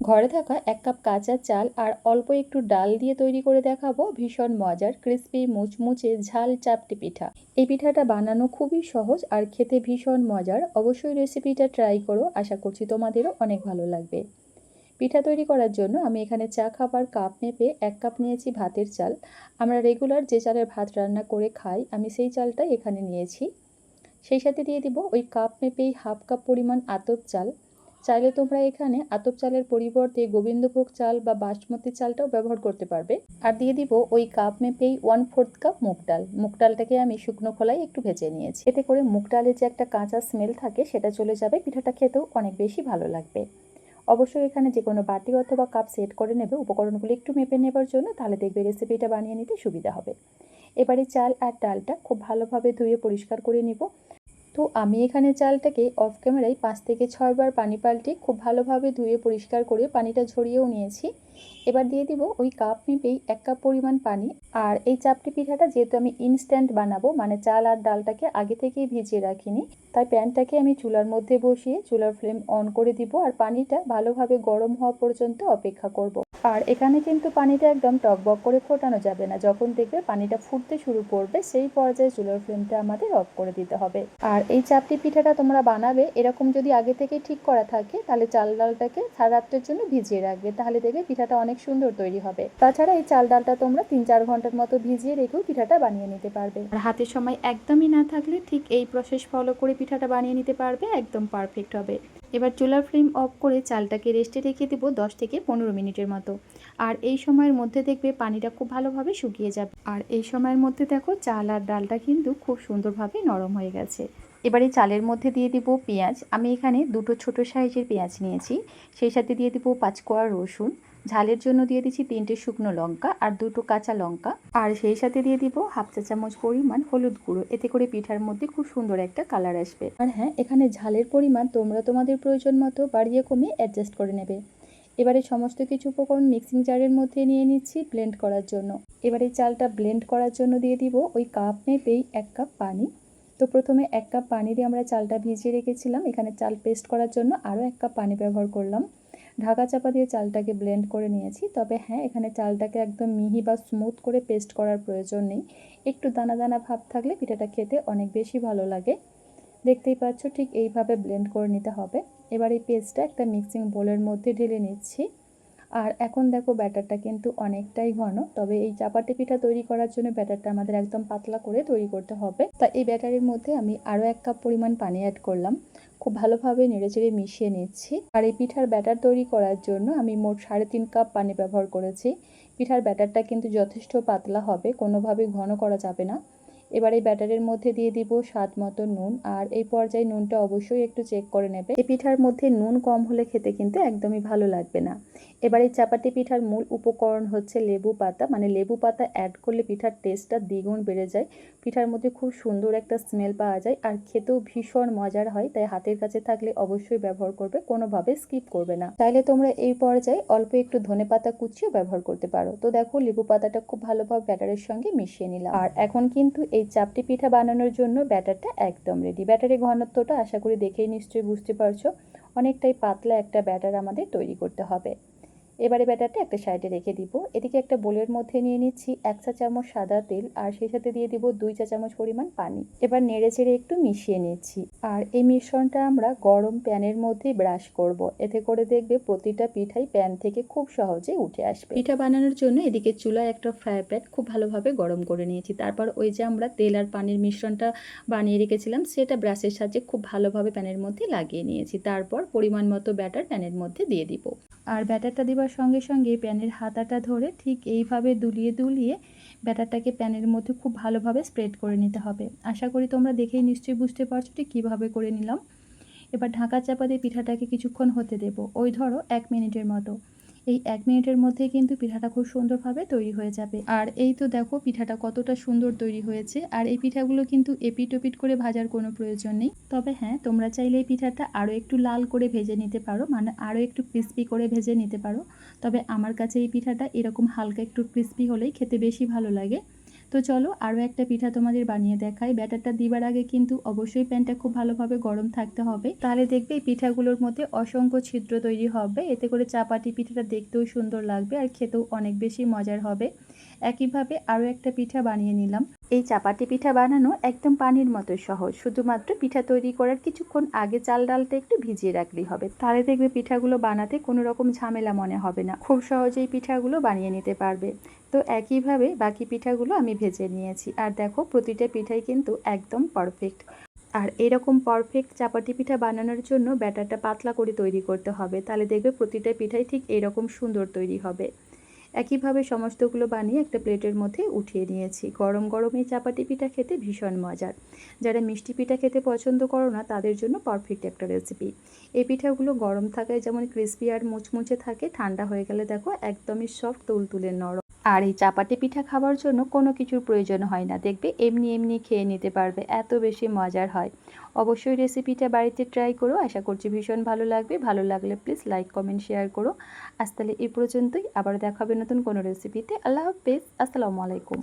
ঘরে থাকা 1 কাপ কাঁচা চাল আর অল্প একটু ডাল দিয়ে তৈরি করে দেখাবো ভীষণ মজার ক্রিস্পি মুচমুচে ঝাল চাপটি পিঠা। এই পিঠাটা বানানো খুবই সহজ আর খেতে ভীষণ মজার। অবশ্যই রেসিপিটা ট্রাই করো, আশা করছি তোমাদেরও অনেক ভালো লাগবে। পিঠা তৈরি করার জন্য আমি এখানে চা খাবার কাপ মেপে 1 কাপ নিয়েছি ভাতের চাল। আমরা রেগুলার যে চালের ভাত রান্না করে খাই আমি সেই চালটাই এখানে নিয়েছি। সেই সাথে দিয়ে দিব ওই কাপ মেপেই হাফ কাপ পরিমাণ আতপ চাল। চাইলে তোমরা এখানে আতপ চালের পরিবর্তে গোবিন্দভোগ চাল বা বাসমতি চালটাও ব্যবহার করতে পারবে। আর দিয়ে দিব ওই কাপ মেপেই 1/4 কাপ মুগ ডাল। মুগ ডালটাকে আমি শুকনো খোলায় একটু ভেজে নিয়েছি, এতে করে মুগ ডালের যে একটা কাঁচা স্মেল থাকে সেটা চলে যাবে, পিঠাটা খেতেও অনেক বেশি ভালো লাগবে। অবশ্যই এখানে যে কোনো বাটি অথবা কাপ সেট করে নেবে উপকরণগুলো একটু মেপে নেবার জন্য, তাহলে দেখবে রেসিপিটা বানিয়ে নিতে সুবিধা হবে। এবারে চাল আর ডালটা খুব ভালোভাবে ধুয়ে পরিষ্কার করে নিব। তো আমি এখানে চালটাকে অফ ক্যামেরায় 5 থেকে 6 বার পানি পাল্টে খুব ভালোভাবে ধুয়ে পরিষ্কার করে পানিটা ঝরিয়েও নিয়েছি। এবার দিয়ে দিব ওই কাপ মেপেই 1 কাপ পরিমাণ পানি। আর এই চাপটি পিঠাটা যেহেতু আমি ইনস্ট্যান্ট বানাবো, মানে চাল আর ডালটাকে আগে থেকেই ভিজিয়ে রাখিনি, তাই প্যানটাকে আমি চুলার মধ্যে বসিয়ে চুলার ফ্লেম অন করে দিব আর পানিটা ভালোভাবে গরম হওয়া পর্যন্ত অপেক্ষা করব। আর এখানে কিন্তু পানিটা একদম টকবক করে ফোটানো যাবে না। যখন দেখবে পানিটা ফুটতে শুরু করবে সেই পর্যায়ে চুলার ফ্লেমটা আমাদের অফ করে দিতে হবে। আর এই চাপটি পিঠাটা তোমরা বানাবে এরকম যদি আগে থেকে ঠিক করা থাকে, তাহলে চাল ডালটাকে সারা রাতের জন্য ভিজিয়ে রাখবে, তাহলে দেখবে পিঠাটা অনেক সুন্দর তৈরি হবে। তাছাড়া এই চাল ডালটা তোমরা 3-4 ঘন্টার মতো ভিজিয়ে রেখেও পিঠাটা বানিয়ে নিতে পারবে। আর হাতে সময় একদমই না থাকলে ঠিক এই প্রসেস ফলো করে পিঠাটা বানিয়ে নিতে পারবে, একদম পারফেক্ট হবে। এবার চুলার ফ্লেম অফ করে চালটাকে রেস্টে রেখে দেবো 10 থেকে 15 মিনিটের মতো। আর এই সময়ের মধ্যে দেখবে পানিটা খুব ভালোভাবে শুকিয়ে যাবে। আর এই সময়ের মধ্যে দেখো চাল আর ডালটা কিন্তু খুব সুন্দরভাবে নরম হয়ে গেছে। এবারে চালের মধ্যে দিয়ে দিব পেঁয়াজ। আমি এখানে দুটো ছোট সাইজের পেঁয়াজ নিয়েছি। সেই সাথে দিয়ে দিব 5 কোয়া রসুন। ঝালের জন্য দিয়ে দিচ্ছি 3টে শুকনো লঙ্কা আর 2টো কাঁচা লঙ্কা। আর সেই সাথে দিয়ে দিব হাফ চা চামচ পরিমাণ হলুদ গুঁড়ো, এতে করে পিঠার মধ্যে খুব সুন্দর একটা কালার আসবে। আর হ্যাঁ, এখানে ঝালের পরিমাণ তোমরা তোমাদের প্রয়োজন মতো বাড়িয়ে কমিয়ে অ্যাডজাস্ট করে নেবে। এবারে সমস্ত কিছু উপকরণ মিক্সিং জারের মধ্যে নিয়ে নিচ্ছি ব্লেন্ড করার জন্য। এবারে চালটা ব্লেন্ড করার জন্য দিয়ে দিব ওই কাপ মেপেই 1 কাপ পানি। তো প্রথমে 1 কাপ পানি দিয়ে আমরা চালটা ভিজিয়ে রেখেছিলাম, এখানে চাল পেস্ট করার জন্য আরও 1 কাপ পানি ব্যবহার করলাম। ঢাকা চাপা দিয়ে চালটাকে ব্লেন্ড করে নিয়েছি। তবে হ্যাঁ, এখানে চালটাকে একদম মিহি বা স্মুথ করে পেস্ট করার প্রয়োজন নেই। একটু দানা দানা ভাব থাকলে পিঠাটা খেতে অনেক বেশি ভালো লাগে। দেখতেই পাচ্ছ ঠিক এইভাবে ব্লেন্ড করে নিতে হবে। এবার এই পেস্টটা একটা মিক্সিং বোলের মধ্যে ঢেলে নিচ্ছি। আর এখন দেখো ব্যাটারটা কিন্তু অনেকটাই ঘন, তবে এই চাপাটি পিঠা তৈরি করার জন্য ব্যাটারটা আমাদের একদম পাতলা করে তৈরি করতে হবে। তা এই ব্যাটারের মধ্যে আমি আরও 1 কাপ পরিমাণ পানি অ্যাড করলাম। খুব ভালোভাবে নেড়েচেড়ে মিশিয়ে নিচ্ছি। আর এই পিঠার ব্যাটার তৈরি করার জন্য আমি মোট 3.5 কাপ পানি ব্যবহার করেছি। পিঠার ব্যাটারটা কিন্তু যথেষ্ট পাতলা হবে, কোনোভাবেই ঘন করা যাবে না। এবার এই ব্যাটারের মধ্যে দিয়ে দিব স্বাদ মতো নুন। আর এই পর্যায়ে নুনটা অবশ্যই একটু চেক করে নেবে। এই পিঠার মধ্যে নুন কম হলে খেতে কিন্তু একদমই ভালো লাগবে না। এবার এই চাপাতি পিঠার মূল উপকরণ হচ্ছে লেবু পাতা, মানে লেবু পাতা অ্যাড করলে পিঠার টেস্টটা দ্বিগুণ বেড়ে যায়। পিঠার মধ্যে খুব সুন্দর একটা স্মেল পাওয়া যায় আর খেতেও ভীষণ মজার হয়। তাই হাতের কাছে থাকলে অবশ্যই ব্যবহার করবে, কোনোভাবে স্কিপ করবে না। চাইলে তোমরা এই পর্যায়ে অল্প একটু ধনেপাতা কুচিও ব্যবহার করতে পারো। তো দেখো লেবু পাতাটা খুব ভালোভাবে ব্যাটারের সঙ্গে মিশিয়ে নিলাম। আর এখন কিন্তু এই চাপটি পিঠা বানানোর জন্য ব্যাটারটা একদম রেডি। ব্যাটারের ঘনত্বটা আশা করি দেখেই নিশ্চয়ই বুঝতে পারছো, অনেকটাই পাতলা একটা ব্যাটার আমাদের তৈরি করতে হবে। এবারে ব্যাটারটা একটা সাইডে রেখে দিব। এদিকে একটা বোলের মধ্যে নিয়ে নিচ্ছি 1 চা চামচ সাদা তেল আর সেই সাথে দিয়ে দিব 2 চা চামচ পরিমাণ পানি। এবার নেড়ে চেড়ে একটু মিশিয়ে নিচ্ছি। আর এই মিশ্রণটা আমরা গরম প্যানের মধ্যেই ব্রাশ করব, এতে করে দেখবে প্রতিটা পিঠাই প্যান থেকে খুব সহজে উঠে আসবে। পিঠা বানানোর জন্য এদিকে চুলায় একটা ফ্রাই প্যান খুব ভালোভাবে গরম করে নিয়েছি। তারপর ওই যে আমরা তেল আর পানির মিশ্রণটা বানিয়ে রেখেছিলাম সেটা ব্রাশের সাহায্যে খুব ভালোভাবে প্যানের মধ্যে লাগিয়ে নিয়েছি। তারপর পরিমাণ মতো ব্যাটার প্যানের মধ্যে দিয়ে দিব। আর ব্যাটারটা দেওয়ার সঙ্গে সঙ্গে প্যানের হাতাটা ধরে ঠিক এইভাবে দুলিয়ে দুলিয়ে ব্যাটারটাকে প্যানের মধ্যে খুব ভালোভাবে স্প্রেড করে নিতে হবে। আশা করি তোমরা দেখেই নিশ্চয়ই বুঝতে পারছো ঠিক কীভাবে করে নিলাম। এবার ঢাকা চাপা দিয়ে পিঠাটাকে কিছুক্ষণ হতে দেব, ওই ধরো 1 মিনিটের মতো। এই 1 মিনিটের মধ্যেই কিন্তু পিঠাটা খুব সুন্দরভাবে তৈরি হয়ে যাবে। আর এই তো দেখো পিঠাটা কতটা সুন্দর তৈরি হয়েছে। আর এই পিঠাগুলো কিন্তু এপিট ওপিট করে ভাজার কোনো প্রয়োজন নেই। তবে হ্যাঁ, তোমরা চাইলে এই পিঠাটা আরও একটু লাল করে ভেজে নিতে পারো, মানে আরও একটু ক্রিস্পি করে ভেজে নিতে পারো। তবে আমার কাছে এই পিঠাটা এরকম হালকা একটু ক্রিস্পি হলেই খেতে বেশি ভালো লাগে। তো চলো আরও একটা পিঠা তোমাদের বানিয়ে দেখাই। ব্যাটারটা দিবার আগে কিন্তু অবশ্যই প্যানটা খুব ভালোভাবে গরম থাকতে হবে, তাহলে দেখবে এই পিঠাগুলোর মধ্যে অসংখ্য ছিদ্র তৈরি হবে। এতে করে চাপাটি পিঠাটা দেখতেও সুন্দর লাগবে আর খেতেও অনেক বেশি মজার হবে। একইভাবে আরও একটা পিঠা বানিয়ে নিলাম। এই চাপাটি পিঠা বানানো একদম পানির মতো সহজ, শুধুমাত্র পিঠা তৈরি করার কিছুক্ষণ আগে চাল ডালটা একটু ভিজিয়ে রাখলেই হবে, তাহলে দেখবে পিঠাগুলো বানাতে কোনো রকম ঝামেলা মনে হবে না, খুব সহজেই পিঠাগুলো বানিয়ে নিতে পারবে। তো একইভাবে বাকি পিঠাগুলো আমি ভেজে নিয়েছি, আর দেখো প্রতিটা পিঠাই কিন্তু একদম পারফেক্ট। আর এরকম পারফেক্ট চাপাটি পিঠা বানানোর জন্য ব্যাটারটা পাতলা করে তৈরি করতে হবে, তাহলে দেখবে প্রতিটা পিঠাই ঠিক এরকম সুন্দর তৈরি হবে। একইভাবে সমস্তগুলো বানিয়ে একটা প্লেটের মধ্যে উঠিয়ে নিয়েছি। গরম গরম এই চাপাটি পিঠা খেতে ভীষণ মজার। যারা মিষ্টি পিঠা খেতে পছন্দ করো না তাদের জন্য পারফেক্ট একটা রেসিপি। এই পিঠাগুলো গরম থাকায় যেমন ক্রিস্পি আর মুচমুচে থাকে, ঠান্ডা হয়ে গেলে দেখো একদমই সফট তুলতুলে নরম। আর এই চাপাটি পিঠা খাওয়ার জন্য কোনো কিছুর প্রয়োজন হয় না, দেখবে এমনি এমনি খেয়ে নিতে পারবে, এত বেশি মজার হয়। অবশ্যই রেসিপিটা বাড়িতে ট্রাই করো, আশা করছি ভীষণ ভালো লাগবে। ভালো লাগলে প্লিজ লাইক কমেন্ট শেয়ার করো। আজ তাহলে এই পর্যন্তই, আবার দেখা হবে নতুন কোনো রেসিপিতে। আল্লাহ হাফেজ, আসসালামু আলাইকুম।